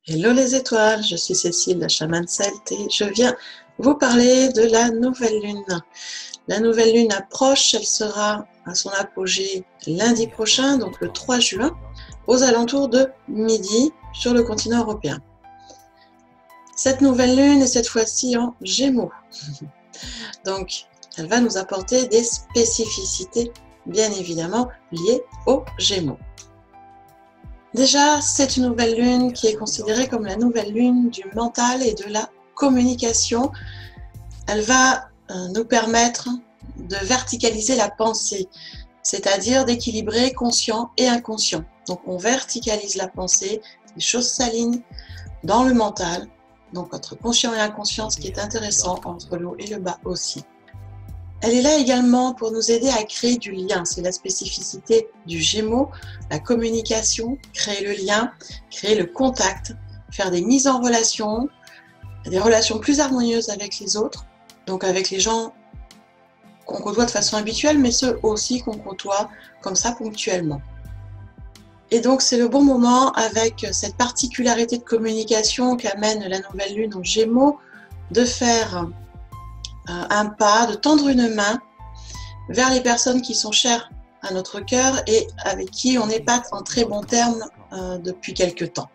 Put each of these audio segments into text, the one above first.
Hello les étoiles, je suis Cécile, la chamane celte, et je viens vous parler de la nouvelle lune. La nouvelle lune approche, elle sera à son apogée lundi prochain, donc le 3 juin, aux alentours de midi sur le continent européen. Cette nouvelle lune est cette fois-ci en Gémeaux. Donc, elle va nous apporter des spécificités, bien évidemment, liées aux Gémeaux. Déjà, c'est une nouvelle lune qui est considérée comme la nouvelle lune du mental et de la communication. Elle va nous permettre de verticaliser la pensée, c'est-à-dire d'équilibrer conscient et inconscient. Donc, on verticalise la pensée, les choses s'alignent dans le mental, donc entre conscient et inconscient, ce qui est intéressant entre le haut et le bas aussi. Elle est là également pour nous aider à créer du lien. C'est la spécificité du Gémeaux, la communication, créer le lien, créer le contact, faire des mises en relation, des relations plus harmonieuses avec les autres, donc avec les gens qu'on côtoie de façon habituelle, mais ceux aussi qu'on côtoie comme ça ponctuellement. Et donc c'est le bon moment, avec cette particularité de communication qu'amène la nouvelle lune en Gémeaux, de faire un pas, de tendre une main vers les personnes qui sont chères à notre cœur et avec qui on n'est pas en très bons termes depuis quelque temps.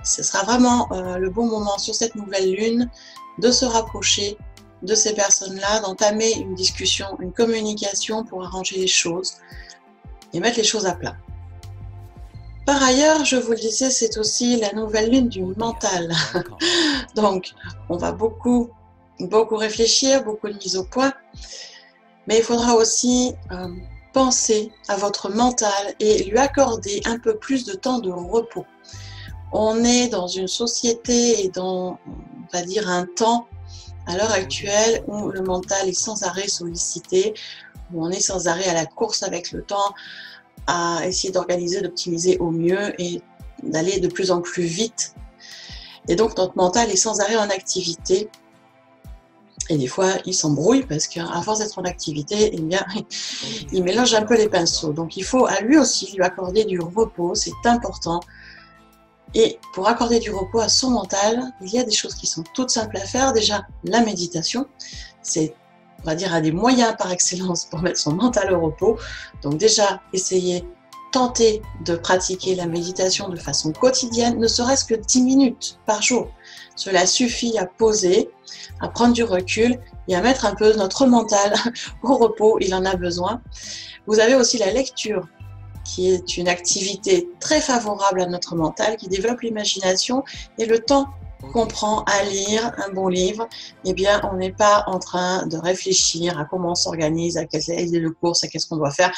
Ce sera vraiment le bon moment sur cette nouvelle lune de se rapprocher de ces personnes-là, d'entamer une discussion, une communication pour arranger les choses et mettre les choses à plat. Par ailleurs, je vous le disais, c'est aussi la nouvelle lune du mental. Donc, on va beaucoup réfléchir, beaucoup de mise au point, mais il faudra aussi penser à votre mental et lui accorder un peu plus de temps de repos. On est dans une société et dans, on va dire, un temps à l'heure actuelle où le mental est sans arrêt sollicité, où on est sans arrêt à la course avec le temps, à essayer d'organiser, d'optimiser au mieux et d'aller de plus en plus vite. Et donc notre mental est sans arrêt en activité. Et des fois, il s'embrouille parce qu'à force d'être en activité, eh bien, il mélange un peu les pinceaux. Donc il faut à lui aussi lui accorder du repos, c'est important. Et pour accorder du repos à son mental, il y a des choses qui sont toutes simples à faire. Déjà, la méditation, c'est, on va dire, un des moyens par excellence pour mettre son mental au repos. Donc déjà, tenter de pratiquer la méditation de façon quotidienne, ne serait-ce que 10 minutes par jour. Cela suffit à poser, à prendre du recul et à mettre un peu notre mental au repos, il en a besoin. Vous avez aussi la lecture, qui est une activité très favorable à notre mental, qui développe l'imagination, et le temps qu'on prend à lire un bon livre, eh bien, on n'est pas en train de réfléchir à comment on s'organise, à quelle est le course, à qu'est-ce qu'on doit faire,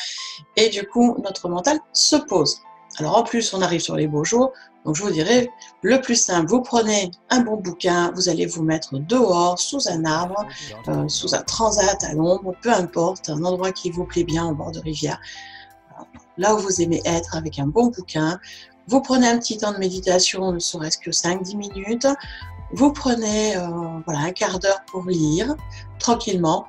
et du coup, notre mental se pose. Alors en plus, on arrive sur les beaux jours, donc je vous dirais, le plus simple, vous prenez un bon bouquin, vous allez vous mettre dehors, sous un arbre, sous un transat, à l'ombre, peu importe, un endroit qui vous plaît bien, au bord de rivière, là où vous aimez être, avec un bon bouquin. Vous prenez un petit temps de méditation, ne serait-ce que 5-10 minutes. Vous prenez voilà, un quart d'heure pour lire, tranquillement.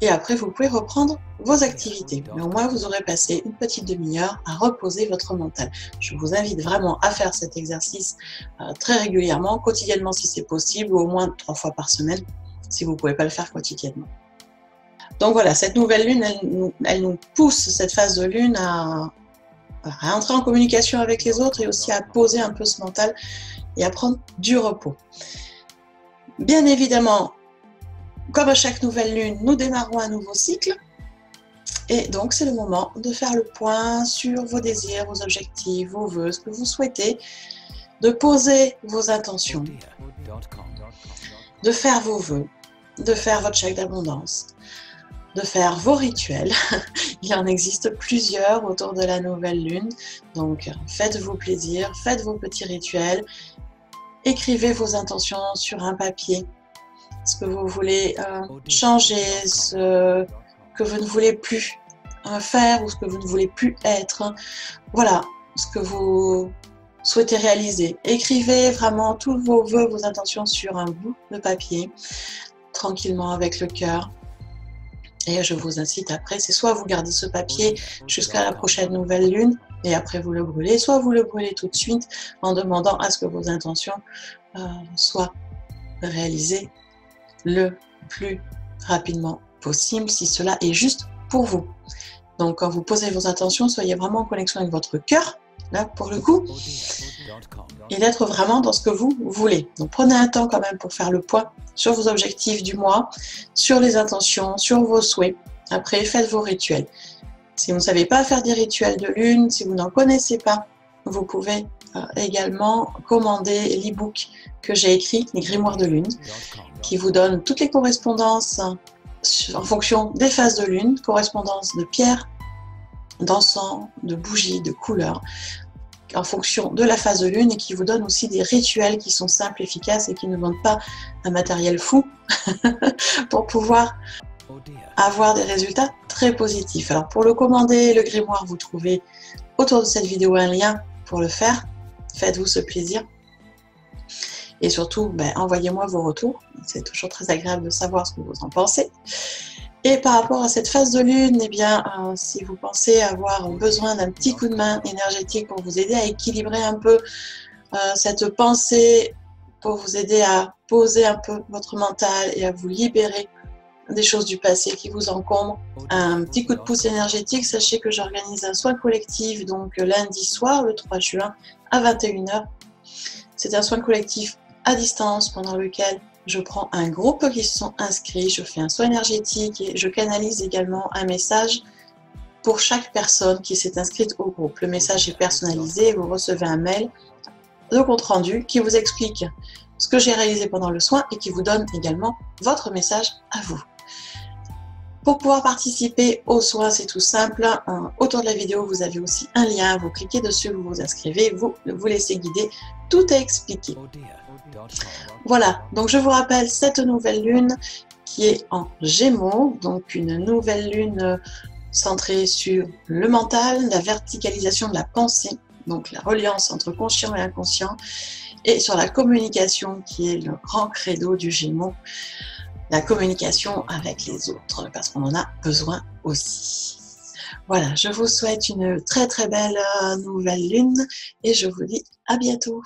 Et après, vous pouvez reprendre vos activités. Mais au moins, vous aurez passé une petite demi-heure à reposer votre mental. Je vous invite vraiment à faire cet exercice très régulièrement, quotidiennement si c'est possible, ou au moins 3 fois par semaine, si vous ne pouvez pas le faire quotidiennement. Donc voilà, cette nouvelle lune, elle nous pousse, cette phase de lune, à entrer en communication avec les autres et aussi à poser un peu ce mental et à prendre du repos. Bien évidemment, comme à chaque nouvelle lune, nous démarrons un nouveau cycle. Et donc, c'est le moment de faire le point sur vos désirs, vos objectifs, vos vœux, ce que vous souhaitez, de poser vos intentions, de faire vos vœux, de faire votre chèque d'abondance, de faire vos rituels. Il en existe plusieurs autour de la nouvelle lune. Donc, faites-vous plaisir, faites vos petits rituels, écrivez vos intentions sur un papier, ce que vous voulez changer, ce que vous ne voulez plus faire ou ce que vous ne voulez plus être. Voilà, ce que vous souhaitez réaliser. Écrivez vraiment tous vos vœux, vos intentions sur un bout de papier, tranquillement avec le cœur. Et je vous incite après, c'est soit vous gardez ce papier jusqu'à la prochaine nouvelle lune, et après vous le brûlez, soit vous le brûlez tout de suite en demandant à ce que vos intentions soient réalisées le plus rapidement possible, si cela est juste pour vous. Donc quand vous posez vos intentions, soyez vraiment en connexion avec votre cœur, là pour le coup, et d'être vraiment dans ce que vous voulez. Donc prenez un temps quand même pour faire le point sur vos objectifs du mois, sur les intentions, sur vos souhaits. Après, faites vos rituels. Si vous ne savez pas faire des rituels de lune, si vous n'en connaissez pas, vous pouvez également commander l'e-book que j'ai écrit, les grimoires de lune, qui vous donne toutes les correspondances en fonction des phases de lune, correspondances de pierres, d'encens, de bougies, de couleurs, en fonction de la phase de lune, et qui vous donne aussi des rituels qui sont simples, efficaces et qui ne demandent pas un matériel fou pour pouvoir avoir des résultats très positifs. Alors pour le commander, le grimoire, vous trouvez autour de cette vidéo un lien pour le faire. Faites-vous ce plaisir. Et surtout, envoyez-moi vos retours. C'est toujours très agréable de savoir ce que vous en pensez. Et par rapport à cette phase de lune, si vous pensez avoir besoin d'un petit coup de main énergétique pour vous aider à équilibrer un peu cette pensée, pour vous aider à poser un peu votre mental et à vous libérer des choses du passé qui vous encombrent, un petit coup de pouce énergétique, sachez que j'organise un soin collectif donc lundi soir, le 3 juin à 21h. C'est un soin collectif à distance pendant lequel je prends un groupe qui se sont inscrits, je fais un soin énergétique et je canalise également un message pour chaque personne qui s'est inscrite au groupe. Le message est personnalisé et vous recevez un mail de compte rendu qui vous explique ce que j'ai réalisé pendant le soin et qui vous donne également votre message à vous. Pour pouvoir participer au soin, c'est tout simple. Autour de la vidéo, vous avez aussi un lien. Vous cliquez dessus, vous vous inscrivez, vous vous laissez guider. Tout est expliqué. Voilà, donc je vous rappelle cette nouvelle lune qui est en Gémeaux. Donc une nouvelle lune centrée sur le mental, la verticalisation de la pensée. Donc la reliance entre conscient et inconscient. Et sur la communication qui est le grand credo du Gémeaux. La communication avec les autres, parce qu'on en a besoin aussi. Voilà, je vous souhaite une très très belle nouvelle lune et je vous dis à bientôt.